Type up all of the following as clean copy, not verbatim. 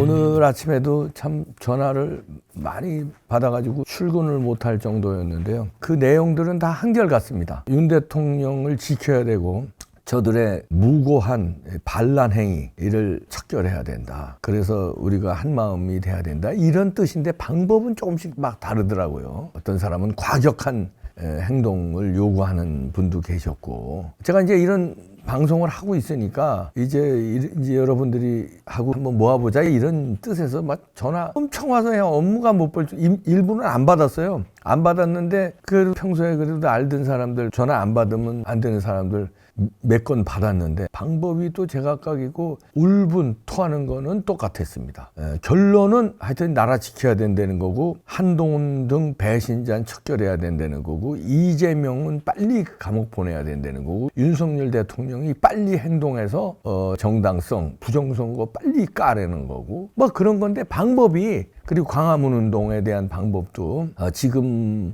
오늘 아침에도 참 전화를 많이 받아가지고 출근을 못할 정도였는데요. 그 내용들은 다 한결같습니다. 윤 대통령을 지켜야 되고 저들의 무고한 반란 행위를 척결해야 된다. 그래서 우리가 한 마음이 돼야 된다. 이런 뜻인데 방법은 조금씩 막 다르더라고요. 어떤 사람은 과격한 행동을 요구하는 분도 계셨고, 제가 이제 이런 방송을 하고 있으니까 이제 여러분들이 하고 한번 모아보자 이런 뜻에서 막 전화 엄청 와서 그냥 업무가 못 볼 줄, 일부는 안 받았어요. 안 받았는데 그 평소에 그래도 알던 사람들, 전화 안 받으면 안 되는 사람들 몇 건 받았는데 방법이 또 제각각이고 울분 토하는 거는 똑같았습니다. 결론은 하여튼 나라 지켜야 된다는 거고, 한동훈 등 배신자는 척결해야 된다는 거고, 이재명은 빨리 감옥 보내야 된다는 거고, 윤석열 대통령이 빨리 행동해서 정당성, 부정선거 빨리 까라는 거고, 뭐 그런 건데 방법이, 그리고 광화문 운동에 대한 방법도 지금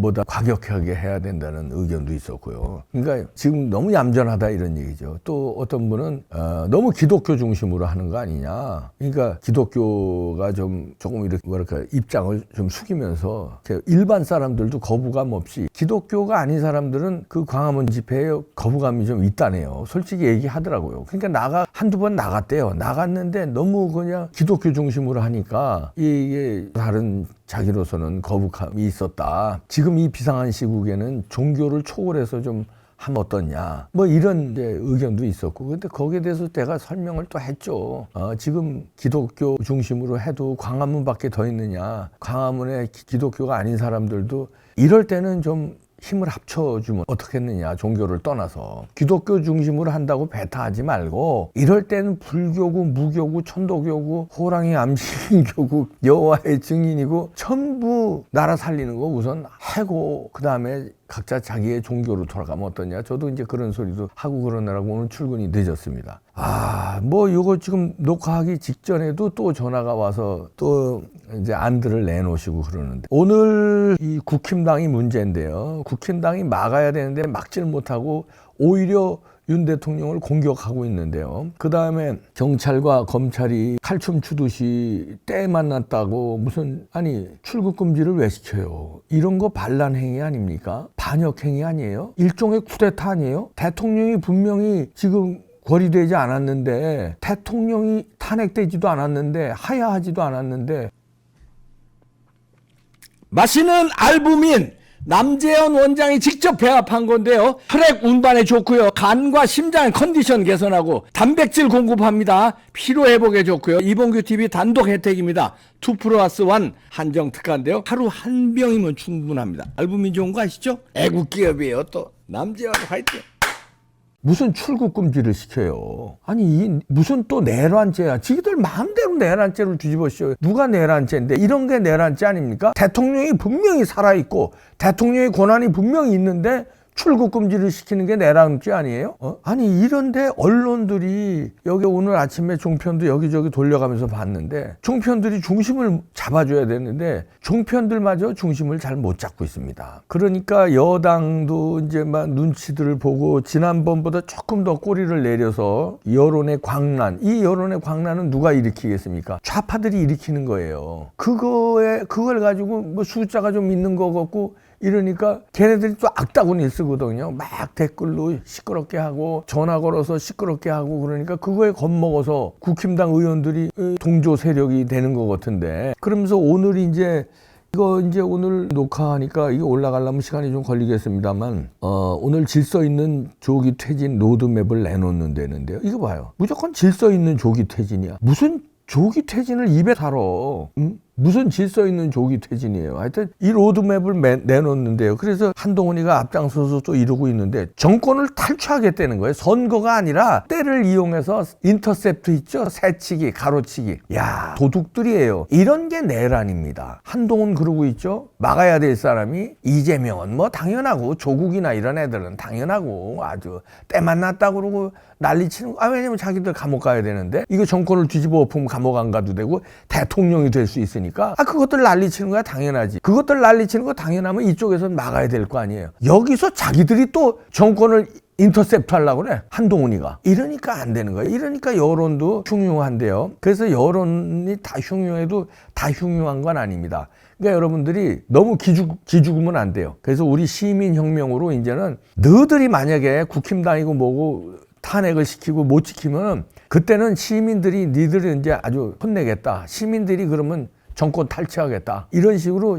보다 과격하게 해야 된다는 의견도 있었고요. 그러니까 지금 너무 얌전하다 이런 얘기죠. 또 어떤 분은 너무 기독교 중심으로 하는 거 아니냐. 그러니까 기독교가 조금 이렇게 뭐랄까 입장을 좀 숙이면서 일반 사람들도 거부감 없이, 기독교가 아닌 사람들은 그 광화문 집회에 거부감이 좀 있다네요. 솔직히 얘기하더라고요. 그러니까 한두 번 나갔대요. 나갔는데 너무 그냥 기독교 중심으로 하니까 이게 다른 자기로서는 거부감이 있었다. 지금 이 비상한 시국에는 종교를 초월해서 좀 하면 어떠냐, 뭐 이런 이제 의견도 있었고, 근데 거기에 대해서 내가 설명을 또 했죠. 지금 기독교 중심으로 해도 광화문밖에 더 있느냐. 광화문에 기독교가 아닌 사람들도 이럴 때는 좀 힘을 합쳐주면 어떻겠느냐. 종교를 떠나서 기독교 중심으로 한다고 배타하지 말고, 이럴 때는 불교고 무교고 천도교고 호랑이 암신교고 여호와의 증인이고 전부 나라 살리는 거 우선 하고, 그 다음에 각자 자기의 종교로 돌아가면 어떠냐. 저도 이제 그런 소리도 하고 그러느라고 오늘 출근이 늦었습니다. 뭐 이거 지금 녹화하기 직전에도 또 전화가 와서 또 이제 안들을 내놓으시고 그러는데, 오늘 이 국힘당이 문제인데요. 국힘당이 막아야 되는데 막지를 못하고 오히려 윤 대통령을 공격하고 있는데요. 그 다음에 경찰과 검찰이 칼춤 추듯이 때 만났다고 무슨, 아니 출국 금지를 왜 시켜요? 이런 거 반란 행위 아닙니까? 반역 행위 아니에요? 일종의 쿠데타 아니에요? 대통령이 분명히 지금 거리되지 않았는데, 대통령이 탄핵되지도 않았는데, 하야하지도 않았는데. 마시는 알부민 남재현 원장이 직접 배합한 건데요. 혈액 운반에 좋고요. 간과 심장 컨디션 개선하고 단백질 공급합니다. 피로 회복에 좋고요. 이봉규 TV 단독 혜택입니다. 2+1 한정 특가인데요. 하루 한 병이면 충분합니다. 알부민 좋은 거 아시죠? 애국 기업이에요. 또 남재현 화이팅. 무슨 출국 금지를 시켜요? 아니 무슨 또 내란죄야. 지들 마음대로 내란죄를 뒤집어씌워요. 누가 내란죄인데? 이런 게 내란죄 아닙니까? 대통령이 분명히 살아있고 대통령의 권한이 분명히 있는데 출국 금지를 시키는 게 내란죄 아니에요? 아니 이런데 언론들이, 여기 오늘 아침에 종편도 여기저기 돌려가면서 봤는데 종편들이 중심을 잡아줘야 되는데 종편들마저 중심을 잘 못 잡고 있습니다. 그러니까 여당도 이제 막 눈치들을 보고 지난번보다 조금 더 꼬리를 내려서 여론의 광란, 이 여론의 광란은 누가 일으키겠습니까? 좌파들이 일으키는 거예요. 그걸 가지고 뭐 숫자가 좀 있는 거 같고 이러니까 걔네들이 또 악다구니 쓰거든요. 막 댓글로 시끄럽게 하고 전화 걸어서 시끄럽게 하고, 그러니까 그거에 겁먹어서 국힘당 의원들이 동조 세력이 되는 것 같은데, 그러면서 오늘 이제 오늘 녹화하니까 이게 올라가려면 시간이 좀 걸리겠습니다만, 오늘 질서 있는 조기 퇴진 로드맵을 내놓는다는데요. 이거 봐요. 무조건 질서 있는 조기 퇴진이야. 무슨 조기 퇴진을 입에 달어. 무슨 질서 있는 조기 퇴진이에요. 하여튼 이 로드맵을 내놓는데요. 그래서 한동훈이가 앞장서서 또 이러고 있는데, 정권을 탈취하겠다는 거예요. 선거가 아니라 때를 이용해서 인터셉트 있죠? 새치기, 가로치기. 야, 도둑들이에요. 이런 게 내란입니다. 한동훈 그러고 있죠? 막아야 될 사람이 이재명은 뭐 당연하고, 조국이나 이런 애들은 당연하고 아주 때만 났다 그러고 난리치는 거. 왜냐면 자기들 감옥 가야 되는데, 이거 정권을 뒤집어 엎으면 감옥 안 가도 되고 대통령이 될 수 있으니까 그것들 난리치는 거야 당연하지. 그것들 난리치는 거 당연하면 이쪽에서 막아야 될 거 아니에요. 여기서 자기들이 또 정권을 인터셉트 하려고 그래. 한동훈이가. 이러니까 안 되는 거예요. 이러니까 여론도 흉흉한데요. 그래서 여론이 다 흉흉해도 다 흉흉한 건 아닙니다. 그러니까 여러분들이 너무 기죽으면 안 돼요. 그래서 우리 시민혁명으로 이제는 너희들이 만약에 국힘당이고 뭐고 탄핵을 시키고 못 지키면 그때는 시민들이 니들을 이제 아주 혼내겠다. 시민들이 그러면 정권 탈취하겠다. 이런 식으로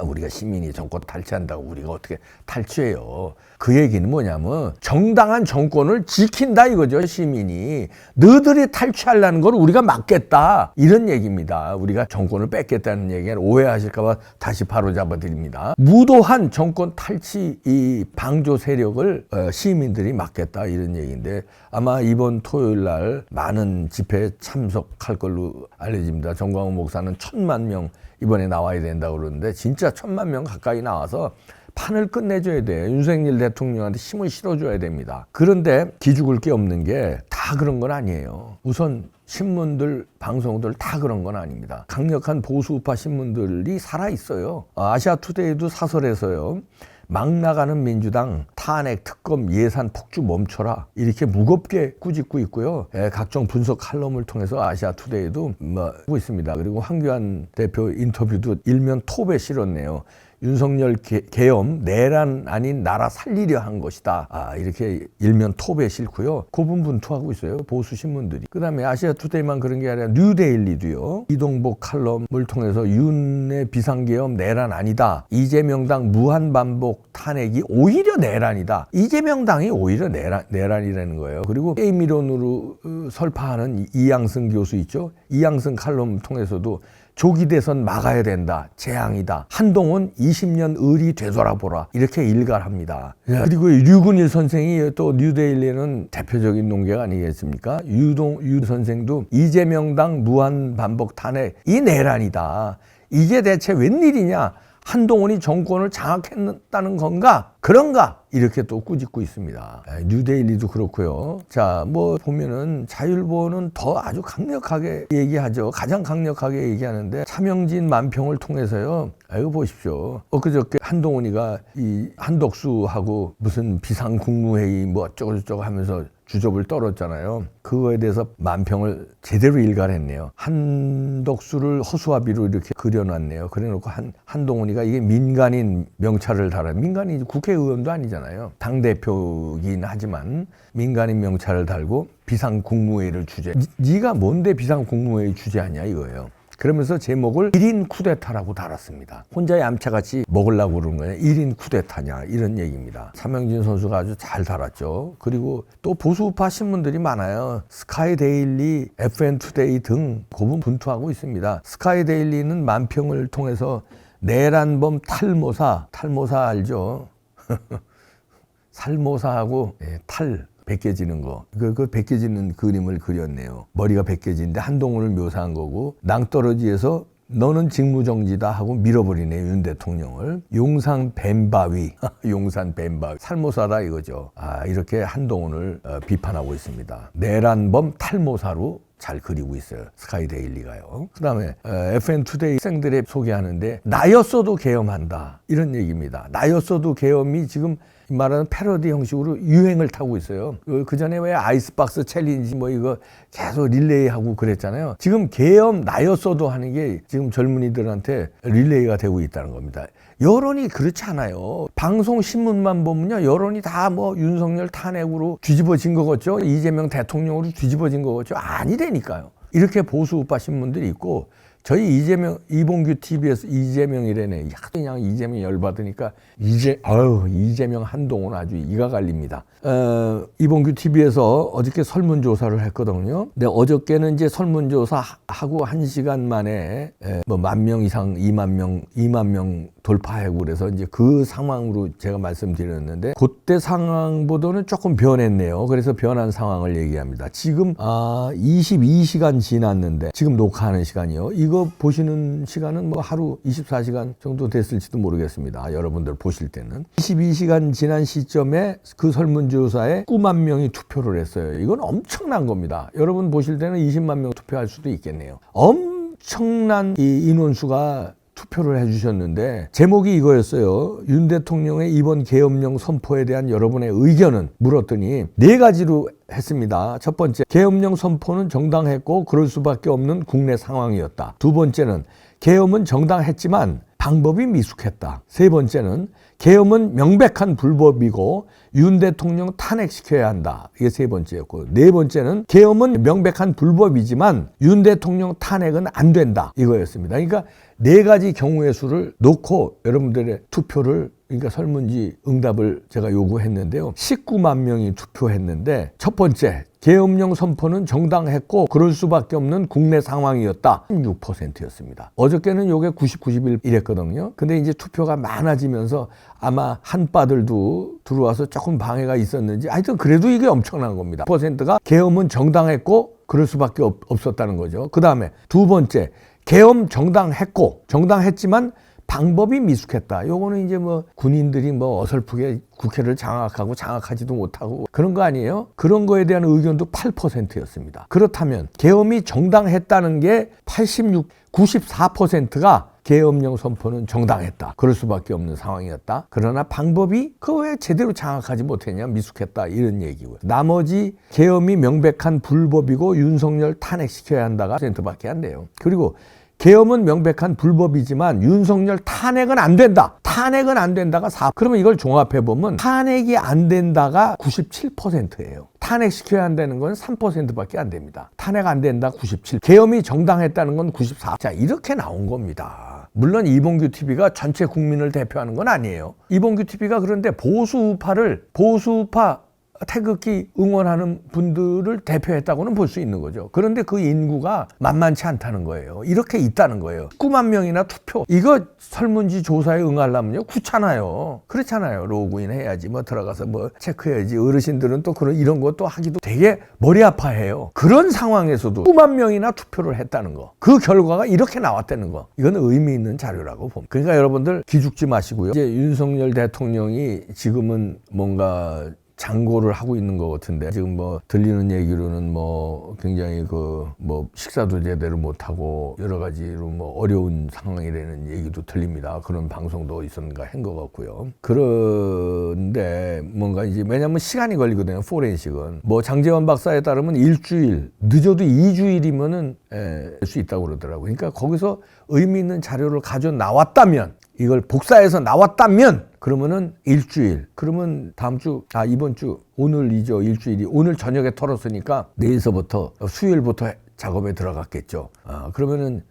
우리가 시민이 정권 탈취한다고 우리가 어떻게 탈취해요. 그 얘기는 뭐냐면 정당한 정권을 지킨다 이거죠. 시민이. 너희들이 탈취하려는 걸 우리가 막겠다. 이런 얘기입니다. 우리가 정권을 뺏겠다는 얘기는 오해하실까 봐 다시 바로잡아 드립니다. 무도한 정권 탈취 이 방조 세력을 시민들이 막겠다 이런 얘기인데 아마 이번 토요일 날 많은 집회에 참석할 걸로 알려집니다. 정광훈 목사는 1000만 명 이번에 나와야 된다고 그러는데 진짜 1000만 명 가까이 나와서 판을 끝내줘야 돼. 윤석열 대통령한테 힘을 실어줘야 됩니다. 그런데 기죽을 게 없는 게 다 그런 건 아니에요. 우선 신문들, 방송들 다 그런 건 아닙니다. 강력한 보수우파 신문들이 살아있어요. 아시아투데이도 사설에서요. 막 나가는 민주당 탄핵 특검 예산 폭주 멈춰라 이렇게 무겁게 꾸짖고 있고요. 각종 분석 칼럼을 통해서 아시아투데이도 하고 있습니다. 그리고 황교안 대표 인터뷰도 일면 톱에 실었네요. 윤석열 계엄 내란 아닌 나라 살리려 한 것이다. 이렇게 일면 톱에 싣고요. 고분분투하고 있어요. 보수 신문들이. 그다음에 아시아투데이만 그런 게 아니라 뉴데일리도요. 이동복 칼럼을 통해서 윤의 비상계엄 내란 아니다. 이재명당 무한반복 탄핵이 오히려 내란이다. 이재명당이 오히려 내란이라는 거예요. 그리고 게임 이론으로 설파하는 이양승 교수 있죠. 이양승 칼럼 통해서도 조기 대선 막아야 된다. 재앙이다. 한동훈 20년 의리 되돌아보라. 이렇게 일갈합니다. 그리고 류근일 선생이 또 뉴데일리는 대표적인 논객 아니겠습니까? 유 선생도 이재명당 무한 반복 탄핵 이 내란이다. 이게 대체 웬일이냐? 한동훈이 정권을 장악했다는 건가? 그런가? 이렇게 또 꾸짖고 있습니다. 뉴데일리도 그렇고요. 자, 뭐 보면은 자율보는 더 아주 강력하게 얘기하죠. 가장 강력하게 얘기하는데 차명진 만평을 통해서요. 이거 보십시오. 엊그저께 한동훈이가 이 한덕수하고 무슨 비상국무회의 뭐 어쩌고저쩌고 하면서 주접을 떨었잖아요. 그거에 대해서 만평을 제대로 일갈했네요. 한덕수를 허수아비로 이렇게 그려놨네요. 그래놓고 한동훈이가 이게 민간인 명찰을 달아. 민간인 국회의원도 아니잖아요. 당대표긴 하지만 민간인 명찰을 달고 비상국무회의를 주재. 네가 뭔데 비상국무회의 주재하냐 이거예요. 그러면서 제목을 1인 쿠데타라고 달았습니다. 혼자 얌차같이 먹으려고 그러는 거냐. 1인 쿠데타냐 이런 얘기입니다. 차명진 선수가 아주 잘 달았죠. 그리고 또 보수우파 신문들이 많아요. 스카이데일리, FN투데이 등 고분분투하고 있습니다. 스카이데일리는 만평을 통해서 내란범 탈모사 알죠? 살모사하고 탈 벗겨지는 거. 그 벗겨지는 그림을 그렸네요. 머리가 벗겨지는데 한동훈을 묘사한 거고 낭떠러지에서 너는 직무정지다 하고 밀어버리네 윤 대통령을. 용산 뱀바위 용산 뱀바위 살모사다 이거죠. 이렇게 한동훈을 비판하고 있습니다. 내란범 탈모사로 잘 그리고 있어요. 스카이데일리가요. 그 다음에 FN투데이 학생들의 소개하는데 나였어도 계엄한다 이런 얘기입니다. 나였어도 계엄이 지금 말하는 패러디 형식으로 유행을 타고 있어요. 그 전에 왜 아이스박스 챌린지 뭐 이거 계속 릴레이하고 그랬잖아요. 지금 계엄 나였어도 하는 게 지금 젊은이들한테 릴레이가 되고 있다는 겁니다. 여론이 그렇지 않아요. 방송 신문만 보면요. 여론이 다 뭐 윤석열 탄핵으로 뒤집어진 거 같죠. 이재명 대통령으로 뒤집어진 거 같죠. 아니라니까요. 이렇게 보수우파 신문들이 있고 저희 이봉규 TV에서 이재명이래네. 그냥 이재명 열받으니까 이재명 한동훈 아주 이가 갈립니다. 이봉규 TV에서 어저께 설문조사를 했거든요. 근데 어저께는 이제 설문조사하고 1시간 만에 뭐 10,000명 이상 2만 명 돌파하고 그래서 이제 그 상황으로 제가 말씀드렸는데 그때 상황보다는 조금 변했네요. 그래서 변한 상황을 얘기합니다. 지금 22시간 지났는데 지금 녹화하는 시간이요. 이거 보시는 시간은 뭐 하루 24시간 정도 됐을지도 모르겠습니다. 여러분들 보실 때는 22시간 지난 시점에 그 설문조사에 9만 명이 투표를 했어요. 이건 엄청난 겁니다. 여러분 보실 때는 20만 명 투표할 수도 있겠네요. 엄청난 이 인원수가 투표를 해주셨는데 제목이 이거였어요. 윤 대통령의 이번 계엄령 선포에 대한 여러분의 의견은 물었더니 4가지로 했습니다. 첫 번째, 계엄령 선포는 정당했고 그럴 수밖에 없는 국내 상황이었다. 두 번째는 계엄은 정당했지만 방법이 미숙했다. 세 번째는 계엄은 명백한 불법이고 윤 대통령 탄핵시켜야 한다. 이게 세 번째였고, 네 번째는 계엄은 명백한 불법이지만 윤 대통령 탄핵은 안 된다. 이거였습니다. 그러니까 4가지 경우의 수를 놓고 여러분들의 투표를, 그러니까 설문지 응답을 제가 요구했는데요. 19만 명이 투표했는데 첫 번째, 계엄령 선포는 정당했고 그럴 수밖에 없는 국내 상황이었다. 16%였습니다. 어저께는 요게 90, 91 이랬거든요. 근데 이제 투표가 많아지면서 아마 한빠들도 들어와서 조금 방해가 있었는지 하여튼 그래도 이게 엄청난 겁니다. %가 계엄은 정당했고 그럴 수밖에 없었다는 거죠. 그 다음에 두 번째, 계엄 정당했지만 방법이 미숙했다. 요거는 이제 뭐 군인들이 뭐 어설프게 국회를 장악하지도 못하고 그런 거 아니에요? 그런 거에 대한 의견도 8%였습니다. 그렇다면 계엄이 정당했다는 게 94%가 계엄령 선포는 정당했다. 그럴 수밖에 없는 상황이었다. 그러나 방법이 그 왜 제대로 장악하지 못했냐, 미숙했다, 이런 얘기고요. 나머지 계엄이 명백한 불법이고 윤석열 탄핵시켜야 한다가 %밖에 안 돼요. 그리고 계엄은 명백한 불법이지만 윤석열 탄핵은 안 된다. 탄핵은 안 된다가 4. 그러면 이걸 종합해보면 탄핵이 안 된다가 97%예요. 탄핵시켜야 한다는 건 3%밖에 안 됩니다. 탄핵 안 된다 97. 계엄이 정당했다는 건 94. 자, 이렇게 나온 겁니다. 물론 이봉규 TV가 전체 국민을 대표하는 건 아니에요. 이봉규 TV가 그런데 보수파 태극기 응원하는 분들을 대표했다고는 볼 수 있는 거죠. 그런데 그 인구가 만만치 않다는 거예요. 이렇게 있다는 거예요. 9만 명이나 투표. 이거 설문지 조사에 응하려면요, 귀찮아요. 그렇잖아요. 로그인 해야지, 뭐 들어가서 뭐 체크해야지. 어르신들은 또 이런 것도 하기도 되게 머리 아파해요. 그런 상황에서도 9만 명이나 투표를 했다는 거. 그 결과가 이렇게 나왔다는 거. 이건 의미 있는 자료라고 봅니다. 그러니까 여러분들 기죽지 마시고요. 이제 윤석열 대통령이 지금은 뭔가 장고를 하고 있는 것 같은데, 지금 뭐 들리는 얘기로는 뭐 굉장히 뭐 식사도 제대로 못하고 여러 가지로 뭐 어려운 상황이라는 얘기도 들립니다. 그런 방송도 있었는가 한 것 같고요. 그런데 뭔가 이제 왜냐면 시간이 걸리거든요. 포렌식은 뭐 장제원 박사에 따르면 일주일, 늦어도 2주일이면은 할 수 있다고 그러더라고요. 그러니까 거기서 의미 있는 자료를 가져 나왔다면, 이걸 복사해서 나왔다면, 그러면은 일주일, 그러면 이번 주, 오늘이죠, 일주일이. 오늘 저녁에 털었으니까 내일서부터, 수요일부터 작업에 들어갔겠죠. 그러면은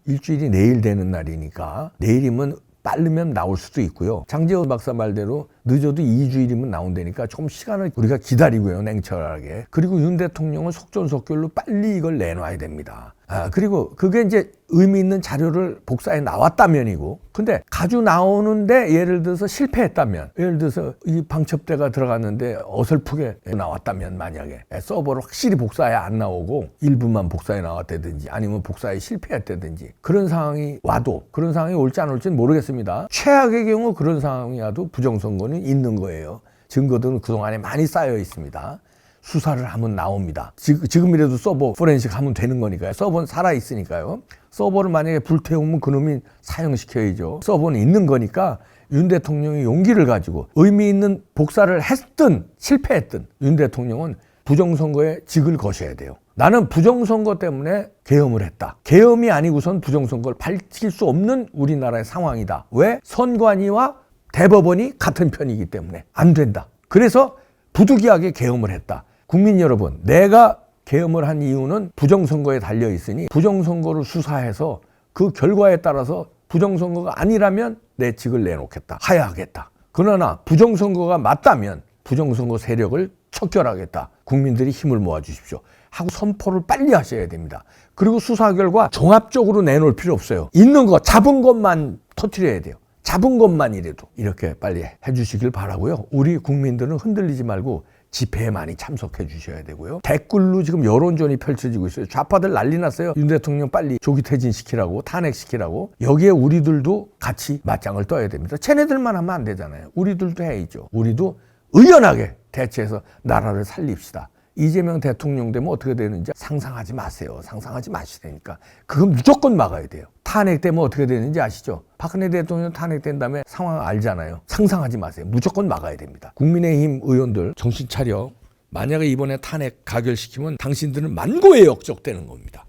일주일이 내일 되는 날이니까, 내일이면 빠르면 나올 수도 있고요. 장제원 박사 말대로 늦어도 2주일이면 나온다니까 조금 시간을 우리가 기다리고요, 냉철하게. 그리고 윤 대통령은 속전속결로 빨리 이걸 내놔야 됩니다. 그리고 그게 이제 의미 있는 자료를 복사해 나왔다면이고, 근데 가지고 나오는데 예를 들어서 실패했다면, 예를 들어서 이 방첩대가 들어갔는데 어설프게 나왔다면, 만약에 서버를 확실히 복사해 안 나오고 일부만 복사해 나왔다든지 아니면 복사에 실패했다든지 그런 상황이 와도, 그런 상황이 올지 안 올지는 모르겠습니다. 최악의 경우 그런 상황이 와도 부정선거는 있는 거예요. 증거들은 그동안에 많이 쌓여 있습니다. 수사를 하면 나옵니다. 지금이라도 서버 포렌식 하면 되는 거니까요. 서버는 살아있으니까요. 서버를 만약에 불태우면 그놈이 사형시켜야죠. 서버는 있는 거니까 윤 대통령이 용기를 가지고 의미 있는 복사를 했든 실패했든 윤 대통령은 부정선거에 직을 거셔야 돼요. 나는 부정선거 때문에 계엄을 했다. 계엄이 아니고선 부정선거를 밝힐 수 없는 우리나라의 상황이다. 왜? 선관위와 대법원이 같은 편이기 때문에 안 된다. 그래서 부득이하게 계엄을 했다. 국민 여러분, 내가 계엄을 한 이유는 부정선거에 달려 있으니 부정선거를 수사해서 그 결과에 따라서 부정선거가 아니라면 내 직을 내놓겠다. 하야하겠다. 그러나 부정선거가 맞다면 부정선거 세력을 척결하겠다. 국민들이 힘을 모아주십시오. 하고 선포를 빨리 하셔야 됩니다. 그리고 수사 결과 종합적으로 내놓을 필요 없어요. 있는 거, 잡은 것만 터뜨려야 돼요. 잡은 것만이라도 이렇게 빨리 해주시길 바라고요. 우리 국민들은 흔들리지 말고 집회에 많이 참석해 주셔야 되고요. 댓글로 지금 여론전이 펼쳐지고 있어요. 좌파들 난리 났어요. 윤 대통령 빨리 조기 퇴진시키라고, 탄핵시키라고. 여기에 우리들도 같이 맞짱을 떠야 됩니다. 쟤네들만 하면 안 되잖아요. 우리들도 해야죠. 우리도 의연하게 대처해서 나라를 살립시다. 이재명 대통령 되면 어떻게 되는지 상상하지 마세요. 상상하지 마시라니까. 그건 무조건 막아야 돼요. 탄핵되면 어떻게 되는지 아시죠? 박근혜 대통령 탄핵된 다음에 상황 알잖아요. 상상하지 마세요. 무조건 막아야 됩니다. 국민의힘 의원들 정신 차려. 만약에 이번에 탄핵 가결시키면 당신들은 만고에 역적되는 겁니다.